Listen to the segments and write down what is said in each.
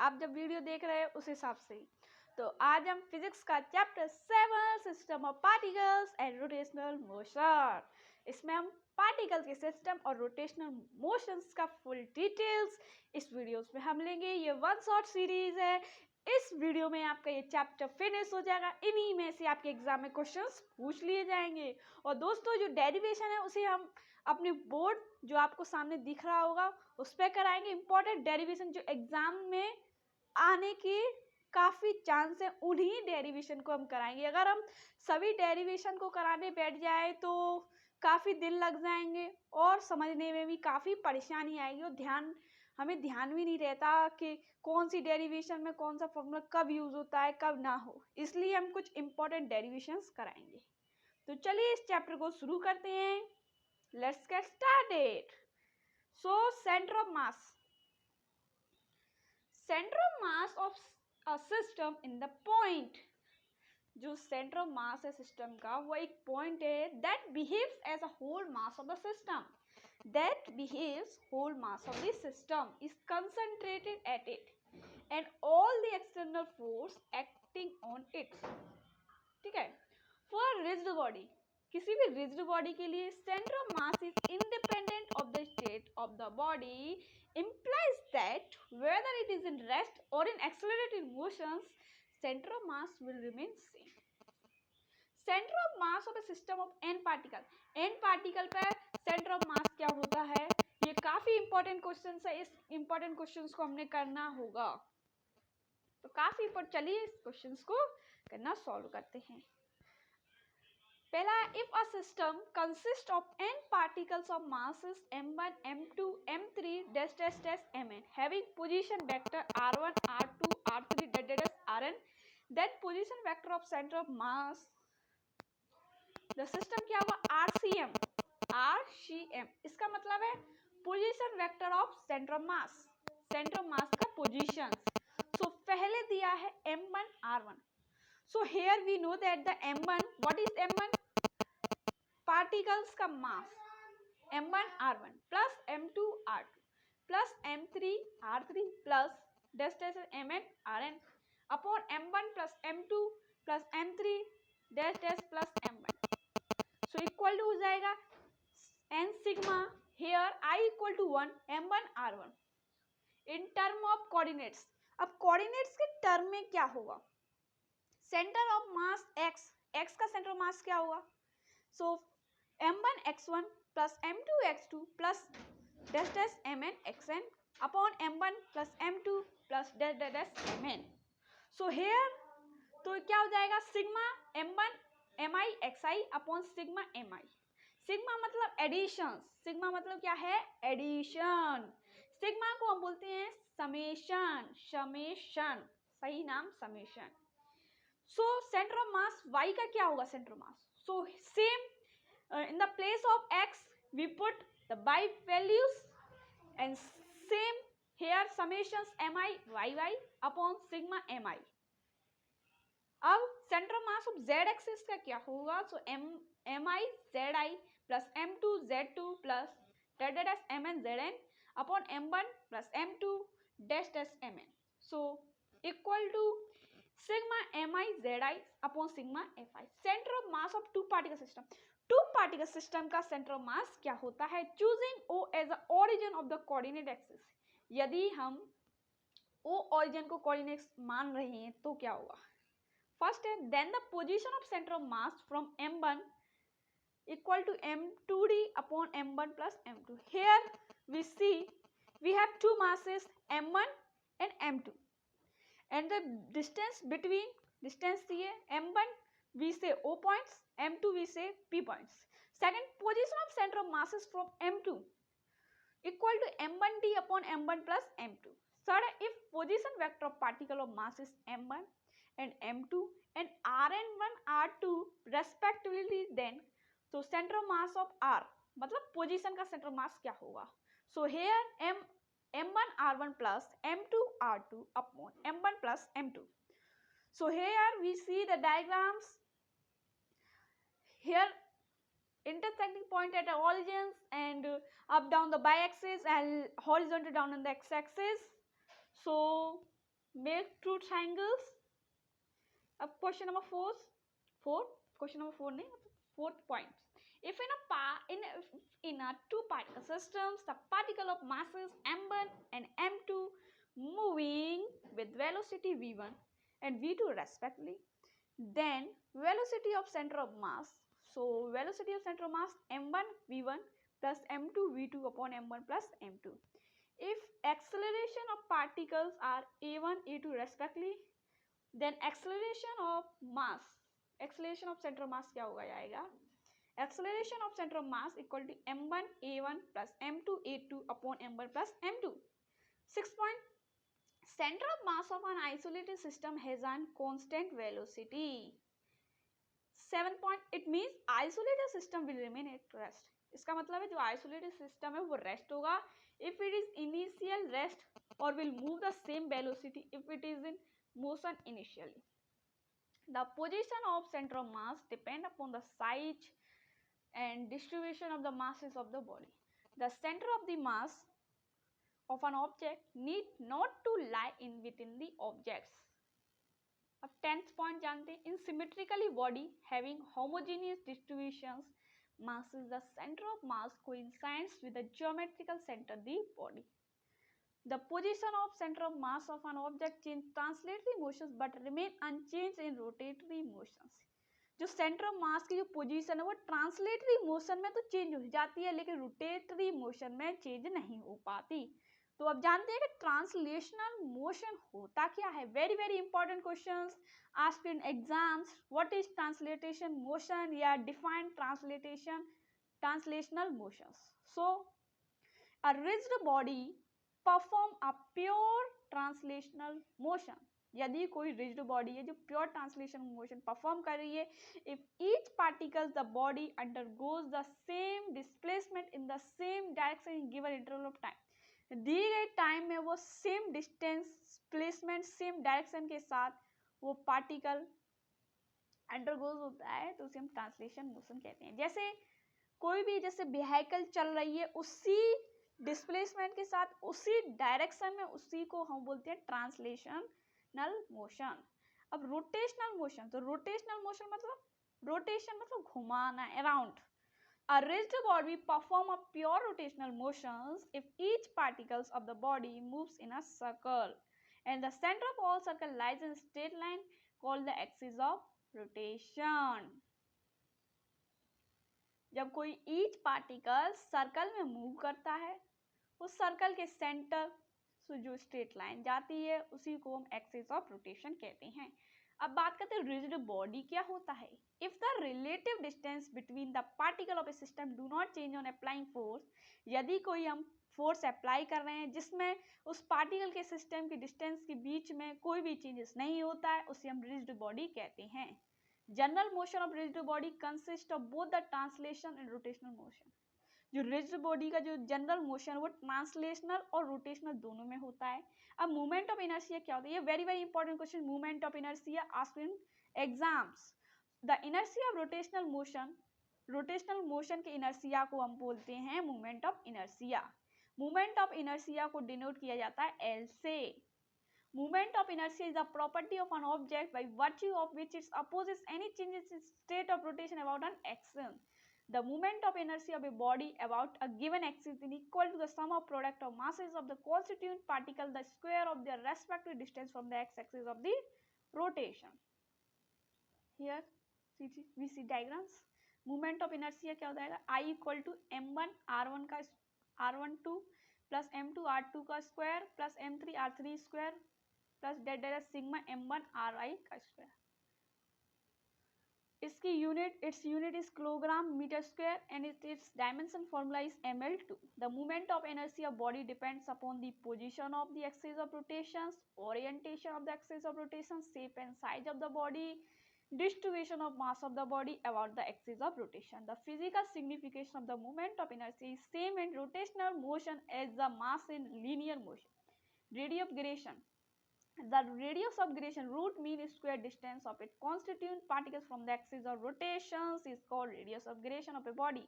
आप जब वीडियो देख रहे हैं उस हिसाब से ही। तो आज हम फिजिक्स का chapter 7 system of particles and rotational motion, इसमें हम पार्टिकल के सिस्टम और रोटेशनल मोशंस का फुल डिटेल्स इस वीडियोस में हम लेंगे। ये वन शॉट सीरीज है। इस वीडियो में आपका ये चैप्टर फिनिश हो जाएगा। इन्हीं में से आपके एग्जाम में क्वेश्चंस पूछ लिए जाएंगे। और दोस्तों, जो डेरिवेशन है उसे हम अपने बोर्ड जो आपको सामने दिख रहा होगा उस पर कराएंगे। इंपॉर्टेंट डेरिवेशन जो एग्जाम में आने के काफ़ी चांस है, उन्हीं डेरिवेशन को हम कराएंगे। अगर हम सभी डेरिवेशन को कराने बैठ जाए तो काफ़ी दिन लग जाएंगे और समझने में भी काफ़ी परेशानी आएगी और हमें ध्यान भी नहीं रहता कि कौन सी डेरिवेशन में कौन सा फॉर्मूला कब यूज़ होता है कब ना हो। इसलिए हम कुछ इंपॉर्टेंट डेरिवेशंस कराएंगे। तो चलिए इस चैप्टर को शुरू करते हैं। Let's get started. So centre of mass of a system in the point, जो सेंटर ऑफ मास है सिस्टम का वो एक पॉइंट है that behaves as a whole mass of the system, is concentrated at it and all the external force acting on it। ठीक है, for a rigid body, किसी भी रिजिड बॉडी के लिए centre of mass is independent of the state of the body, implies that whether it is in rest or in accelerated motions, center of mass will remain same। Centre of mass of A system of n particle, n particle पर centre of mass क्या होता है, ये काफी important question है। इस important questions को हमने करना होगा, तो काफी इंपॉर्टेंट। चलिए इस क्वेश्चंस को करना सॉल्व करते हैं। पहला, if a system consist of n particles of masses m1 m2 m3 dash dash dash mn having position vector r1 r2 r3 dash dash dash rn, that position vector of center of mass, the system क्या हुआ, RCM। इसका मतलब है position vector of centre of mass का position. So पहले दिया है m1 r1। So here we know that the m1, what is m1, particles का mass m1 r1 plus m2 r2 plus m3 r3 plus dash dash mn rn upon m1 plus m2 plus m3 dash dash plus m1। So equal to हो जाएगा n sigma hair i equal to 1 m1 r1 in term of coordinates. अब coordinates के term में क्या होगा, centre of mass x का centre of mass क्या होगा, so m1 x1 plus m2 x2 plus dash dash mn xn upon m1 plus m2 plus dash dash dash mn। So here तो क्या हो जाएगा, sigma m1 mi xi upon sigma mi। Sigma मतलब addition, sigma मतलब क्या है, addition. Sigma को हम बोलते हैं समेशन, सही नाम summation. So centre of mass y का क्या होगा, centre of mass, so same in the place of x we put the y values and same here summations mi yy upon sigma mi। अब centre of mass of z axis का क्या होगा, so mi zi plus m2 z2 plus dash dash mn zn upon m1 plus m2 dash dash mn। So equal to sigma mi zi upon sigma fi। Centre of mass of two particle system का centre of mass क्या होता है, choosing o as a origin of the coordinate axis. यदि हम o origin को coordinate मान रहे हैं तो क्या होगा, फर्स्ट है then the position of centre of mass from m1 equal to m2d upon m1 plus m2। Here we see we have two masses m1 and m2 and the distance between, distance दिए m1 we say O points, m2 we say P points। second, position of center of masses from m2 equal to m1d upon m1 plus m2। third, if position vector of particle of mass is m1 and m2 and rn1 r2 respectively, then so center of mass of r मतलब position का center of mass क्या होगा, so here m1 r1 plus m2 r2 upon m1 plus m2। so here we see the diagrams, here intersecting point at the origins and up down the y-axis and horizontal down on the x-axis। so make true triangles. अब question number question number 4 नहीं, fourth point. If in a two particle systems, the particle of masses m1 and m2 moving with velocity v1 and v2 respectively, then velocity of center of mass, so velocity of center of mass m1 v1 plus m2 v2 upon m1 plus m2. If acceleration of particles are a1 a2 respectively, then acceleration of center of mass क्या होगा जाएगा, acceleration of center of mass equal to m1 a1 plus m2 a2 upon m1 plus m2. 6 point, center of mass of an isolated system has an constant velocity. 7 point, it means isolated system will remain at rest. इसका मतलब है जो isolated system है वो rest होगा if it is initial rest or will move the same velocity if it is in motion initially. The position of center of mass depend upon the size and distribution of the masses of the body. The center of the mass of an object need not to lie in within the objects. अब 10th point जानते हैं, in symmetrically body having homogeneous distributions, mass is the center of mass coincides with the geometrical center of the body. The position of center of mass of an object change translatory motions but remain unchanged in rotatory motions. जो centre of मास की जो position है वो translatory motion में तो change हो जाती है लेकिन रोटेटरी मोशन में चेंज नहीं हो पाती. तो अब जानते हैं कि ट्रांसलेशनल मोशन होता क्या है. Very very important questions asked in exams. What is translational motion या define translational motions. So a rigid body perform a pure translational motion. यदि कोई रिजिड बॉडी है जो प्योर ट्रांसलेशन मोशन परफॉर्म कर रही है, if each particle the body undergoes the same displacement in the same direction in given interval of time, दिए गए time में वो same distance displacement same direction के साथ वो पार्टिकल अंडरगोज होता है तो उसे हम ट्रांसलेशन मोशन कहते हैं. जैसे कोई भी जैसे व्हीकल चल रही है उसी डिस्प्लेसमेंट के साथ उसी डायरेक्शन में, उसी को हम बोलते हैं ट्रांसलेशनल मोशन. अब रोटेशनल मोशन, तो रोटेशनल मोशन मतलब रोटेशन मतलब घुमाना, around. A rigid body perform a pure rotational motions if each particles of the body moves in a circle and the center of all circle lies in a straight line called the axis of rotation. जब कोई each particle circle में move करता है उस circle के centre से जो straight line जाती है उसी को हम एक्सिस ऑफ रोटेशन कहते हैं. अब बात करते हैं रिजिड बॉडी क्या होता है. If the relative distance between the particle of A system do not change on applying force, यदि कोई हम फोर्स अप्लाई कर रहे हैं जिसमें उस पार्टिकल के सिस्टम की डिस्टेंस के बीच में कोई भी चेंजेस नहीं होता है, उसे हम रिजिड बॉडी कहते हैं. General motion of rigid body consist of both the translation and rotational motion. जो रिजिड बॉडी का जो जनरल मोशन वो ट्रांसलेशनल और रोटेशनल दोनों में होता है. अब मूवमेंट ऑफ इनर्शिया क्या होता है, ये very very important question. Movement of inertia asked in exams. The inertia of rotational motion के इनर्शिया को हम बोलते हैं movement of inertia. Movement of inertia को डिनोट किया जाता है एल से. Movement of inertia is the property of an object by virtue of which it opposes any changes in state of rotation about an axis. The moment of inertia of a body about a given axis is equal to the sum of product of masses of the constituent particle, the square of their respective distance from the x-axis of the rotation. Here we see diagrams. Moment of inertia क्या हो जाएगा, I equal to m1 r1 का r12 plus m2 r2 का square plus m3 r3 square plus delta sigma m1 ri का square. इसकी its unit is kilogram meter square and its dimension formula is ml2. The moment of inertia of body depends upon the position of the axis of rotations, orientation of the axis of rotation, shape and size of the body, distribution of mass of the body about the axis of rotation. The physical signification of the moment of inertia is same in rotational motion as the mass in linear motion. Radius of gyration. The radius of gyration, root mean square distance of its constituent particles from the axis of rotations, is called radius of gyration of a body.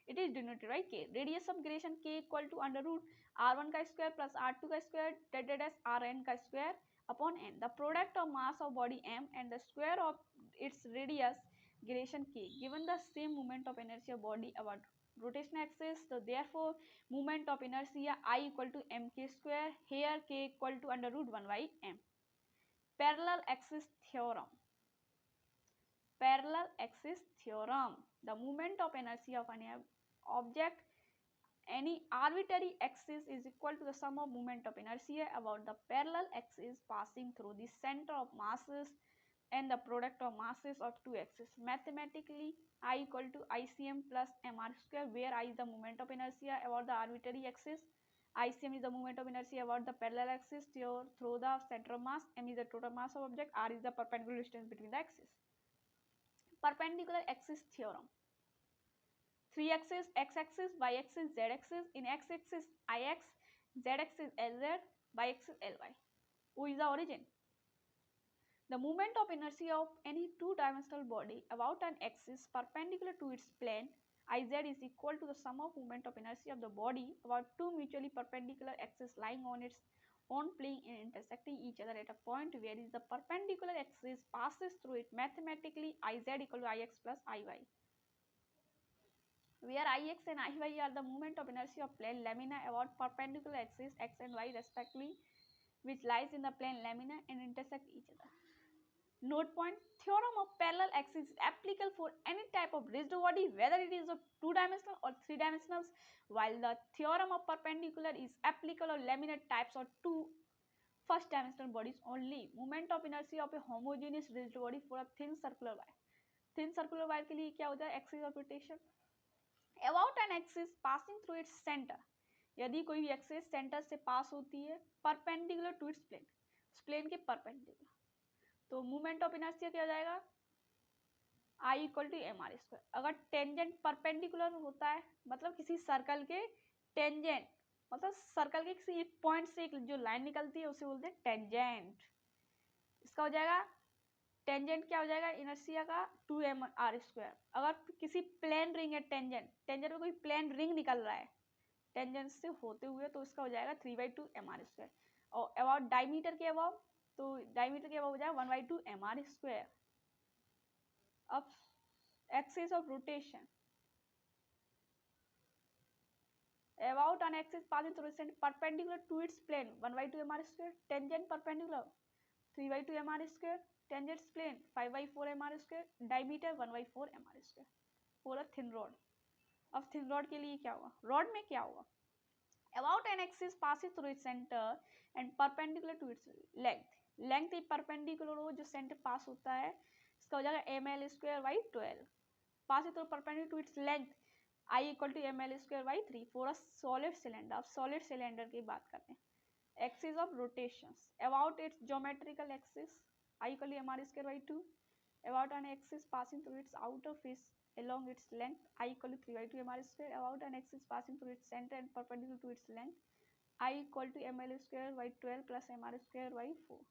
It is denoted by k. Radius of gyration k equal to under root r1 का square plus r2 का square divided as rn का square. upon n. The product of mass of body m and the square of its radius gyration k. Given the same moment of inertia of body about rotation axis, so therefore moment of inertia I equal to mk square. Here k equal to under root 1 by m. Parallel axis theorem. Parallel axis theorem. The moment of inertia of an object any arbitrary axis is equal to the sum of moment of inertia about the parallel axis passing through the center of masses and the product of masses of two axes. Mathematically, I equal to ICM plus mr square, where I is the moment of inertia about the arbitrary axis, ICM is the moment of inertia about the parallel axis through the center of mass, m is the total mass of object, r is the perpendicular distance between the axes. Perpendicular axis theorem. 3 axis, x-axis, y-axis, z-axis. In x-axis ix, z-axis lz, y-axis ly. Who is the origin? The moment of inertia of any two-dimensional body about an axis perpendicular to its plane iz is equal to the sum of moment of inertia of the body about two mutually perpendicular axes lying on its own plane and intersecting each other at a point where is the perpendicular axis passes through it. Mathematically, iz equal to ix plus iy, where ix and iy are the moment of inertia of plane lamina about perpendicular axes x and y respectively, which lies in the plane lamina and intersect each other. Note point: theorem of parallel axis is applicable for any type of rigid body, whether it is of two-dimensional or three-dimensional, while the theorem of perpendicular is applicable on laminar types or two first-dimensional bodies only. Moment of inertia of a homogeneous rigid body for a thin circular wire. Thin circular wire के लिए क्या होता है? Axis of rotation. About an axis passing through its center. यदि कोई भी axis centre से pass होती है परपेंडिकुलर टू इट्स प्लेन, उस प्लेन के परपेंडिकुलर, तो मूवमेंट ऑफ इनर्शिया क्या हो जाएगा? I equal to M R square. अगर टेंजेंट परपेंडिकुलर होता है मतलब किसी सर्कल के टेंजेंट, मतलब सर्कल के किसी एक पॉइंट से एक जो लाइन निकलती है उसे बोलते हैं टेंजेंट. इसका हो जाएगा टेंजेंट क्या हो जाएगा इनर्शिया का 2mr स्क्वायर. अगर किसी प्लेन रिंग है टेंजेंट में कोई प्लेन रिंग निकल रहा है टेंजेंट से होते हुए, तो इसका हो जाएगा 3/2mr स्क्वायर. और अबाउट डायमीटर के अबाउट, तो डायमीटर के अबाउट हो जाएगा 1/2mr स्क्वायर. अब axis of rotation. About an axis passing through its center perpendicular to its plane 1/2mr square. Tangent perpendicular 3/2mr square. Tangent plane 5/4mr square. Diameter 1/4mr square for a thin rod. अब thin rod के लिए क्या होगा? Rod में क्या होगा? About an axis passing through its center and perpendicular to its length. Length perpendicular हो जो center पास होता है, इसका हो जाएगा ml square by 12. Passing through perpendicular to its length I equal to ml square by 3 for a solid cylinder. अब solid cylinder की बात करते हैं. Axis of rotations. About its geometrical axis I equal to mr square by 2. About an axis passing through its outer face along its length I equal to 3/2mr square. About an axis passing through its centre and perpendicular to its length I equal to ml square by 12 plus mr square by 4.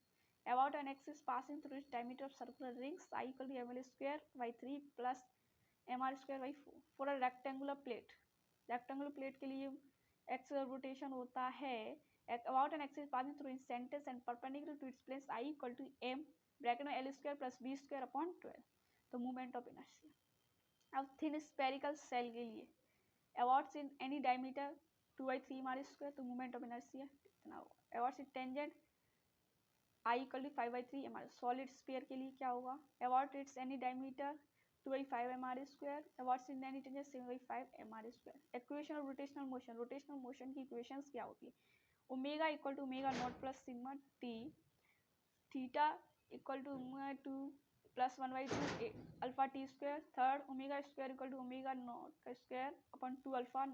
About an axis passing through its diameter of circular rings I equal to ml square by 3 plus mr square by 4. For a rectangular plate, rectangular plate के लिए axis of rotation होता है about an axis passing through its centers and perpendicular to its planes I equal to m bracket में l square plus b square upon 12. तो moment of inertia. अब thin spherical cell के लिए about in any diameter 2/3 mr square, तो moment of inertia कितना होगा? about in tangent I equal to 5/3 mr. Solid sphere के लिए क्या होगा? about its any diameter 2/5 mr square. about in any tangent 7/5 mr square. Equation of rotational motion. rotational motion की equations क्या होती है? Omega equal to omega not plus sigma t, theta equal to omega 2 plus 1/2 alpha t square. Third omega square equal to omega not square upon 2 alpha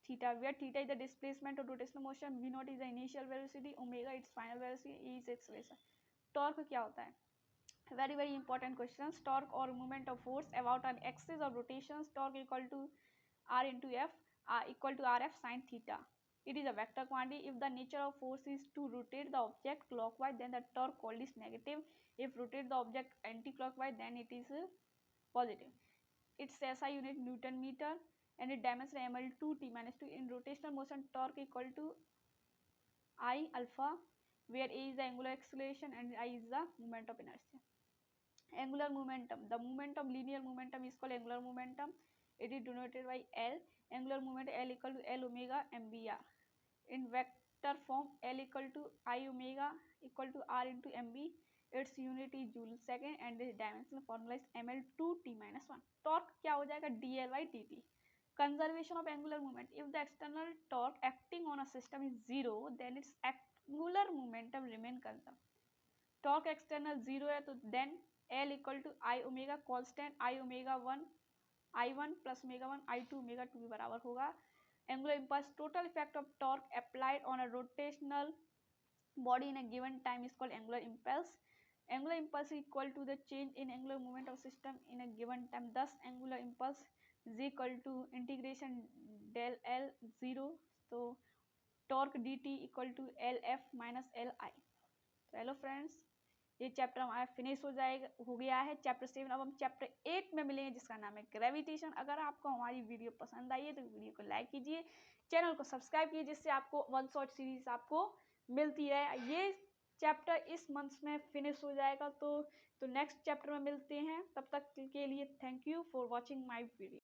theta, where theta is the displacement of rotational motion, v naught is the initial velocity, omega its final velocity, e is acceleration. Torque क्या होता है? Very very important questions. Torque or movement of force about an axis of rotations. Torque equal to r into f, equal to rf sin theta. It is a vector quantity. If the nature of force is to rotate the object clockwise, then the torque called is negative. If rotate the object anti-clockwise, then it is positive. Its SI unit Newton meter and it dimension ml 2 t minus 2. In rotational motion, torque equal to I alpha where a is the angular acceleration and I is the moment of inertia. Angular momentum, the moment of linear momentum is called angular momentum. It is denoted by L. Angular momentum L equal to L omega mvr. In vector form, L equal to I omega equal to R into mv. Its unit is joule second and its dimensional formula is ml2t minus 1. Torque क्या हो जाएगा dl by dt. Conservation of angular moment. If the external torque acting on a system is zero, then its angular momentum remain constant. Torque external zero है तो then L equal to I omega constant I omega 1 I1 plus omega 1 I2 omega 2 के बराबर होगा. Angular impulse, total effect of torque applied on a rotational body in a given time is called angular impulse. Angular impulse is equal to the change in angular moment of system in a given time. Thus, angular impulse is equal to integration del L 0. So, torque dt equal to LF minus LI. तो hello friends, ये chapter हमारा finish हो गया है chapter 7. अब हम chapter 8 में मिलेंगे जिसका नाम है ग्रेविटेशन. अगर आपको हमारी वीडियो पसंद आई है तो वीडियो को लाइक कीजिए, चैनल को सब्सक्राइब कीजिए जिससे आपको वन शॉट सीरीज आपको मिलती है. ये चैप्टर इस मंथ में फिनिश हो जाएगा तो नेक्स्ट चैप्टर में मिलते हैं. तब तक के लिए thank you for watching my video.